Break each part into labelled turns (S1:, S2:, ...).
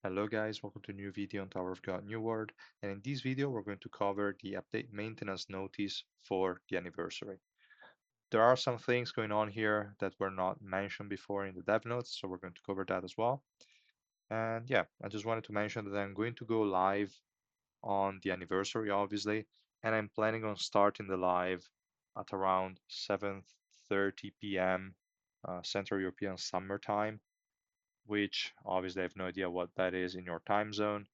S1: Hello guys, welcome to a new video on Tower of God New World, and in this video we're going to cover the update maintenance notice for the anniversary. There are some things going on here that were not mentioned before in the dev notes, so we're going to cover that as well. And yeah, I just wanted to mention that I'm going to go live on the anniversary, obviously, and I'm planning on starting the live at around 7:30 p.m. Central European Summer Time, which obviously I have no idea what that is in your time zone,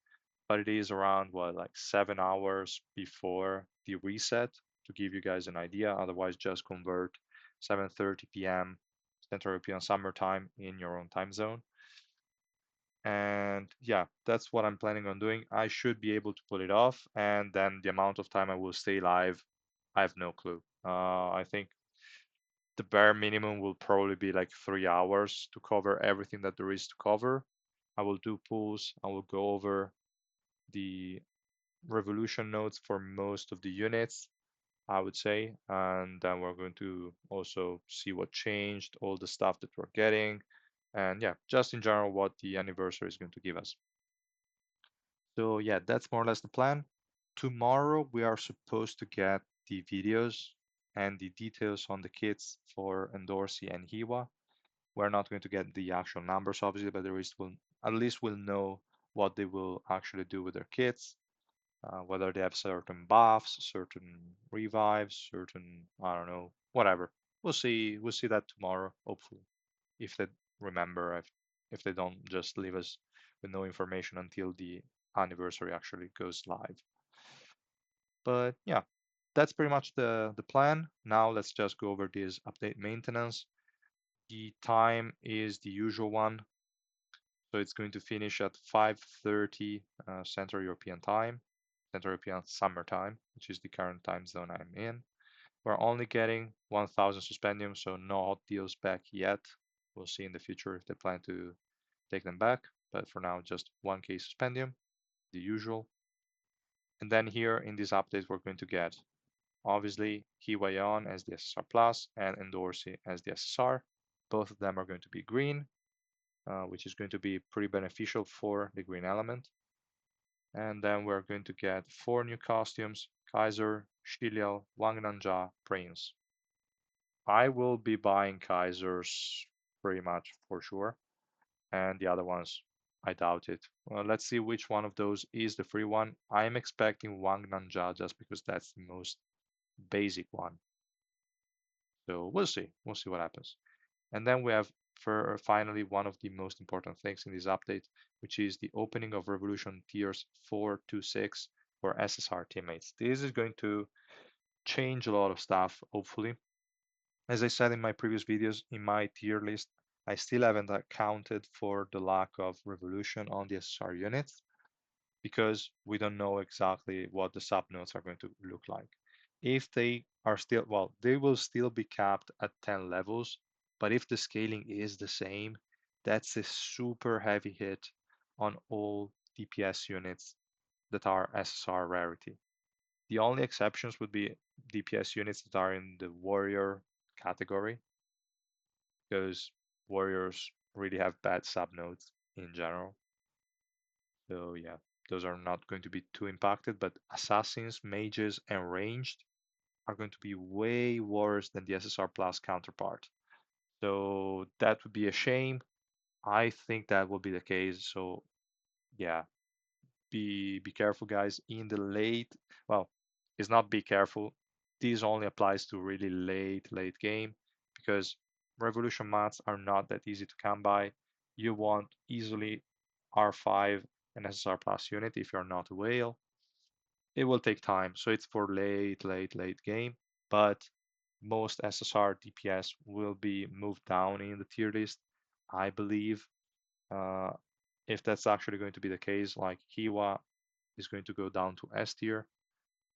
S1: but it is around what, like 7 hours before the reset to give you guys an idea. Otherwise, just convert 7:30 p.m. Central European Summer Time in your own time zone. And yeah, that's what I'm planning on doing. I should be able to pull it off, and then the amount of time I will stay live, I have no clue. I think the bare minimum will probably be like 3 hours to cover everything that there is to cover. I will do pulls. I will go over the revolution nodes for most of the units, I would say. And then we're going to also see what changed, all the stuff that we're getting, and yeah, just in general what the anniversary is going to give us. So yeah, that's more or less the plan. Tomorrow we are supposed to get the videos and the details on the kits for Endorsi and Hiwa. We're not going to get the actual numbers, obviously, but at least we'll know what they will actually do with their kits, whether they have certain buffs, certain revives, certain, I don't know, whatever. We'll see. We'll see that tomorrow, hopefully, if they remember, if they don't just leave us with no information until the anniversary actually goes live. But yeah, that's pretty much the plan. Now let's just go over this update maintenance. The time is the usual one, so it's going to finish at 5:30 Central European time, Central European Summer Time, which is the current time zone I'm in. We're only getting 1,000 suspendium, so no hot deals back yet. We'll see in the future if they plan to take them back, but for now, just 1K suspendium, the usual. And then here in this update, we're going to get obviously Hiwayon as the SSR Plus and Endorsi as the SSR. Both of them are going to be green, which is going to be pretty beneficial for the green element. And then we're going to get 4 new costumes: Kaiser, Shiliao, Wangnanja, Prince. I will be buying Kaisers pretty much for sure, and the other ones, I doubt it. Well, let's see which one of those is the free one. I'm expecting Wangnanja just because that's the most basic one. So we'll see. We'll see what happens. And then we have for finally one of the most important things in this update, which is the opening of Revolution tiers 4 to 6 for SSR teammates. This is going to change a lot of stuff, hopefully. As I said in my previous videos, in my tier list, I still haven't accounted for the lack of Revolution on the SSR units because we don't know exactly what the subnodes are going to look like. If they are still, well, they will still be capped at 10 levels, but if the scaling is the same, that's a super heavy hit on all DPS units that are SSR rarity. The only exceptions would be DPS units that are in the warrior category, because warriors really have bad subnodes in general. So yeah, those are not going to be too impacted, but assassins, mages, and ranged are going to be way worse than the SSR Plus counterpart. So that would be a shame. I think that will be the case. So yeah, be careful, guys. In the late, well, it's not be careful. This only applies to really late game because revolution mats are not that easy to come by. You want easily R5 and SSR plus unit if you're not a whale. It will take time, so it's for late game. But most SSR DPS will be moved down in the tier list, I believe. Uh, if that's actually going to be the case, like Kiwa is going to go down to S tier.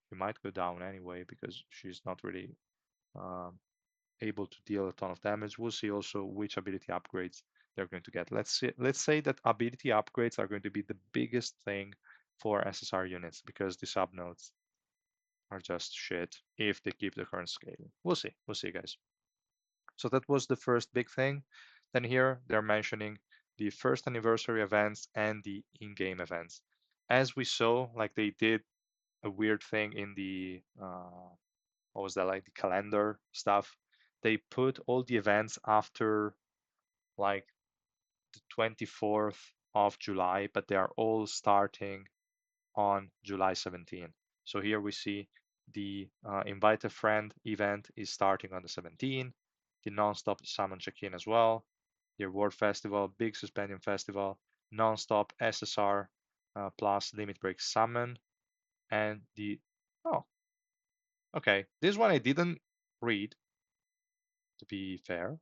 S1: She might go down anyway because she's not really um, able to deal a ton of damage. We'll see also which ability upgrades they're going to get. Let's say that ability upgrades are going to be the biggest thing for SSR units because the subnodes are just shit if they keep the current scaling. We'll see. We'll see, guys. So that was the first big thing. Then here they're mentioning the first anniversary events and the in-game events. As we saw, like they did a weird thing in the what was that, like the calendar stuff. They put all the events after like the 24th of July, but they are all starting on July 17th. So here we see the invite a friend event is starting on the 17th, the non-stop summon check-in as well, the award festival, big suspension festival, non-stop SSR plus limit break summon, and the oh okay, this one I didn't read, to be fair.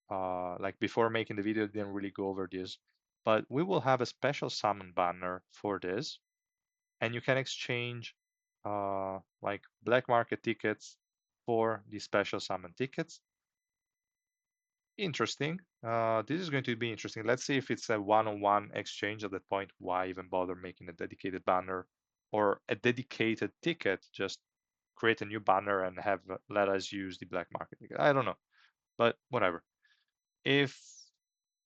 S1: Like before making the video, I didn't really go over this, but we will have a special summon banner for this, and you can exchange like black market tickets for the special summon tickets. Interesting. This is going to be interesting. Let's see if it's a one-on-one exchange at that point. Why even bother making a dedicated banner or a dedicated ticket? Just create a new banner and have let us use the black market ticket. I don't know, but whatever. If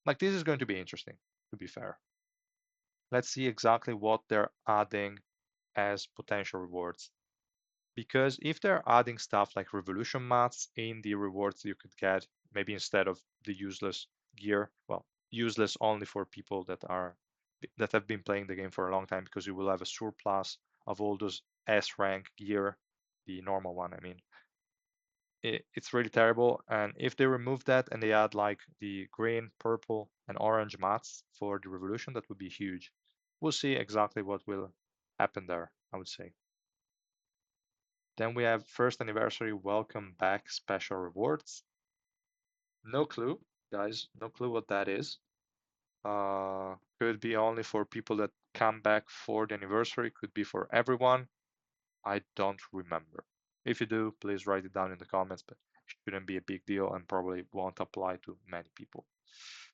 S1: like this is going to be interesting, to be fair. Let's see exactly what they're adding as potential rewards. Because if they're adding stuff like revolution mats in the rewards you could get, maybe instead of the useless gear, well, useless only for people that have been playing the game for a long time, because you will have a surplus of all those S rank gear, the normal one, I mean. It's really terrible. And if they remove that and they add like the green, purple, and orange mats for the revolution, that would be huge. We'll see exactly what will happen there, I would say. Then we have first anniversary welcome back special rewards. No clue, guys. No clue what that is. Could be only for people that come back for the anniversary. Could be for everyone. I don't remember. If you do, please write it down in the comments, but it shouldn't be a big deal and probably won't apply to many people.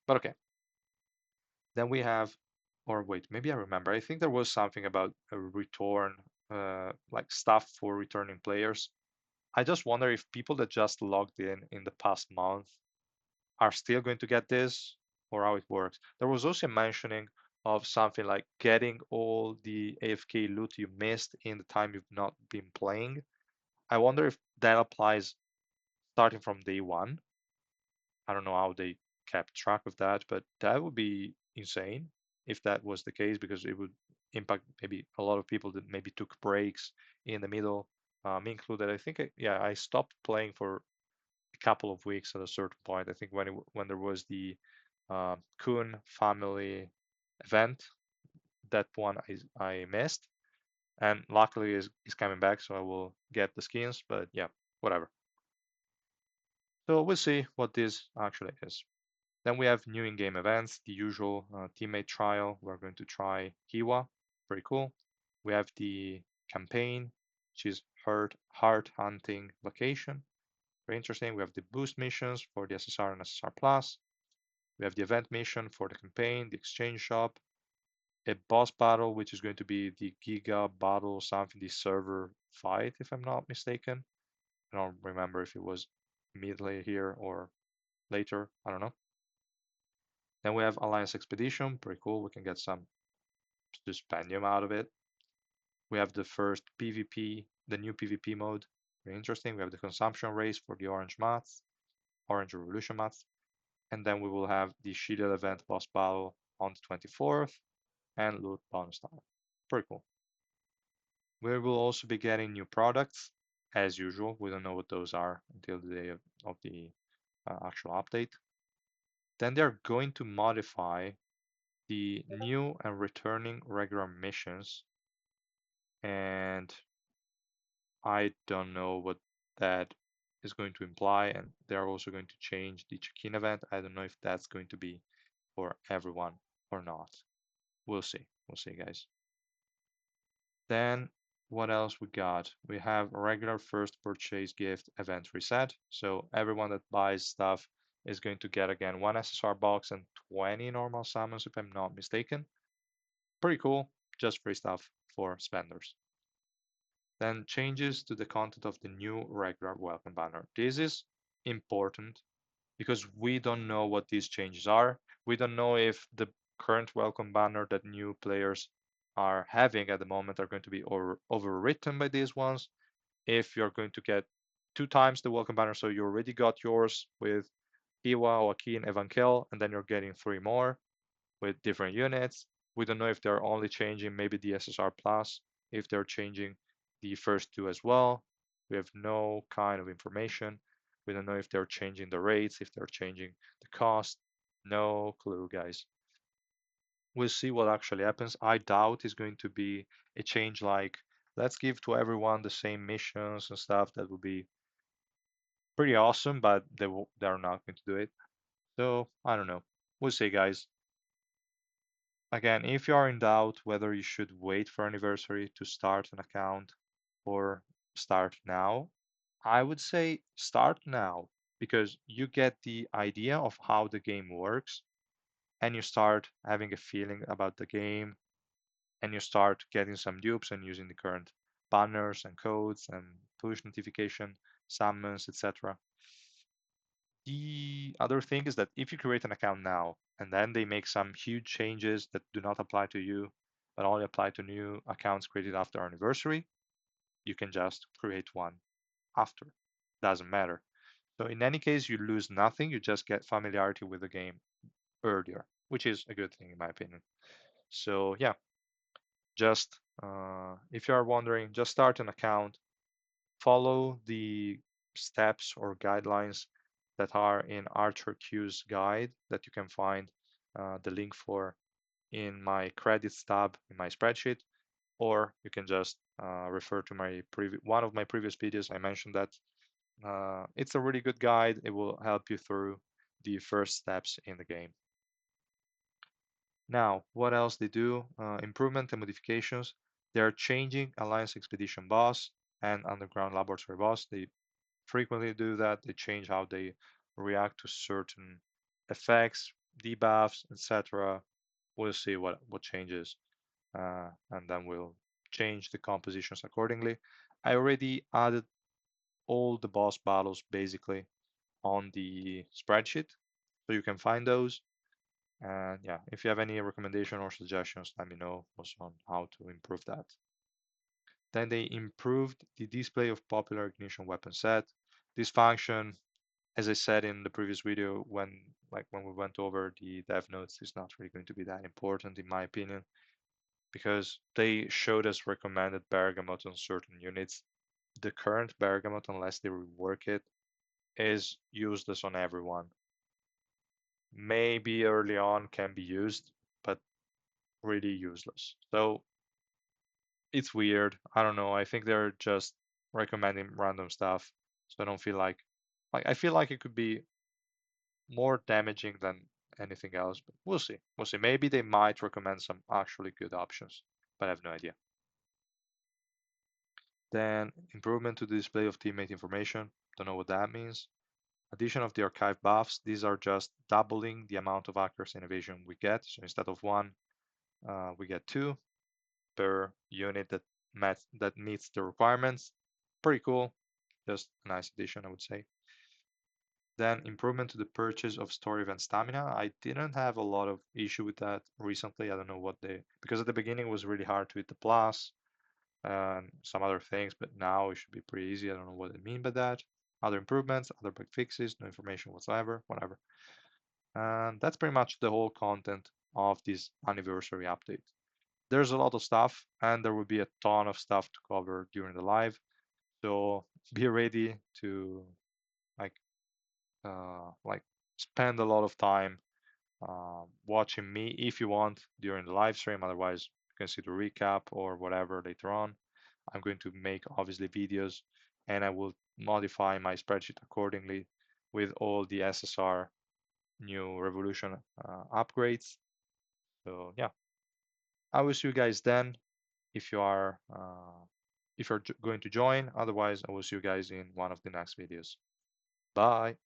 S1: But okay. Then we have, or wait, maybe I remember. I think there was something about a return, like stuff for returning players. I just wonder if people that just logged in the past month are still going to get this, or how it works. There was also a mentioning of something like getting all the AFK loot you missed in the time you've not been playing. I wonder if that applies starting from day one. I don't know how they kept track of that, but that would be insane if that was the case, because it would impact maybe a lot of people that maybe took breaks in the middle, me included. I think, yeah, I stopped playing for a couple of weeks at a certain point. I think when there was the Kun family event, that one I missed, and luckily is coming back, so I will get the skins. But yeah, whatever. So we'll see what this actually is. Then we have new in-game events, the usual teammate trial. We're going to try Kiwa, very cool. We have the campaign, which is heart hunting location. Very interesting. We have the boost missions for the SSR and SSR Plus. We have the event mission for the campaign, the exchange shop, a boss battle, which is going to be the Giga battle, something, the server fight, if I'm not mistaken. I don't remember if it was immediately here or later. I don't know. Then we have Alliance Expedition, pretty cool. We can get some suspendium out of it. We have the first PvP, the new PvP mode, very interesting. We have the consumption race for the orange mats, orange revolution mats. And then we will have the Shield event boss battle on the 24th and loot bonus time. Pretty cool. We will also be getting new products as usual. We don't know what those are until the day of the actual update. Then they're going to modify the new and returning regular missions, and I don't know what that is going to imply. And they're also going to change the check-in event. I don't know if that's going to be for everyone or not. We'll see. We'll see, guys. Then what else we got? We have a regular first purchase gift event reset. So everyone that buys stuff is going to get again one SSR box and 20 normal summons, if I'm not mistaken. Pretty cool. Just free stuff for spenders. Then changes to the content of the new regular welcome banner. This is important because we don't know what these changes are. We don't know if the current welcome banner that new players are having at the moment are going to be overwritten by these ones. If you're going to get 2 times the welcome banner, so you already got yours with Iwa, Joaquin, Evankel, and then you're getting 3 more with different units. We don't know if they're only changing maybe the SSR Plus, if they're changing the first two as well. We have no kind of information. We don't know if they're changing the rates, if they're changing the cost. No clue, guys. We'll see what actually happens. I doubt it's going to be a change like let's give to everyone the same missions and stuff. That would be pretty awesome, but they're not going to do it. So I don't know. We'll see, guys. Again, if you are in doubt whether you should wait for anniversary to start an account or start now, I would say start now because you get the idea of how the game works and you start having a feeling about the game and you start getting some dupes and using the current banners and codes and push notification summons, etc. The other thing is that if you create an account now and then they make some huge changes that do not apply to you, but only apply to new accounts created after anniversary, you can just create one after. Doesn't matter. So in any case, you lose nothing. You just get familiarity with the game earlier, which is a good thing in my opinion. So yeah, just if you are wondering, just start an account, follow the steps or guidelines that are in Archer Q's guide that you can find the link for in my credits tab in my spreadsheet, or you can just refer to my one of my previous videos. I mentioned that it's a really good guide. It will help you through the first steps in the game. Now, what else they do? Improvement and modifications. They're changing Alliance Expedition boss and Underground Laboratory boss. They frequently do that. They change how they react to certain effects, debuffs, etc. We'll see what changes, and then we'll change the compositions accordingly. I already added all the boss battles basically on the spreadsheet, so you can find those. And yeah, if you have any recommendation or suggestions, let me know also on how to improve that. Then they improved the display of popular ignition weapon set. This function, as I said in the previous video, when we went over the dev notes, is not really going to be that important in my opinion, because they showed us recommended bergamot on certain units. The current bergamot, unless they rework it, is useless on everyone. Maybe early on can be used, but really useless. So it's weird. I don't know. I think they're just recommending random stuff. So I don't feel like I feel like it could be more damaging than anything else, but we'll see. We'll see. Maybe they might recommend some actually good options, but I have no idea. Then improvement to the display of teammate information. Don't know what that means. Addition of the archive buffs. These are just doubling the amount of accuracy and evasion we get. So instead of one, we get two per unit that meets the requirements. Pretty cool. Just a nice addition, I would say. Then improvement to the purchase of story event stamina. I didn't have a lot of issue with that recently. I don't know what because at the beginning it was really hard to hit the plus and some other things, but now it should be pretty easy. I don't know what they mean by that. Other improvements, other bug fixes, no information whatsoever, whatever. And that's pretty much the whole content of this anniversary update. There's a lot of stuff, and there will be a ton of stuff to cover during the live. So be ready to like like spend a lot of time watching me if you want during the live stream. Otherwise, you can see the recap or whatever later on. I'm going to make obviously videos, and I will modify my spreadsheet accordingly with all the SSR new Revolution upgrades. So yeah, I will see you guys then if you are going to join. Otherwise, I will see you guys in one of the next videos. Bye.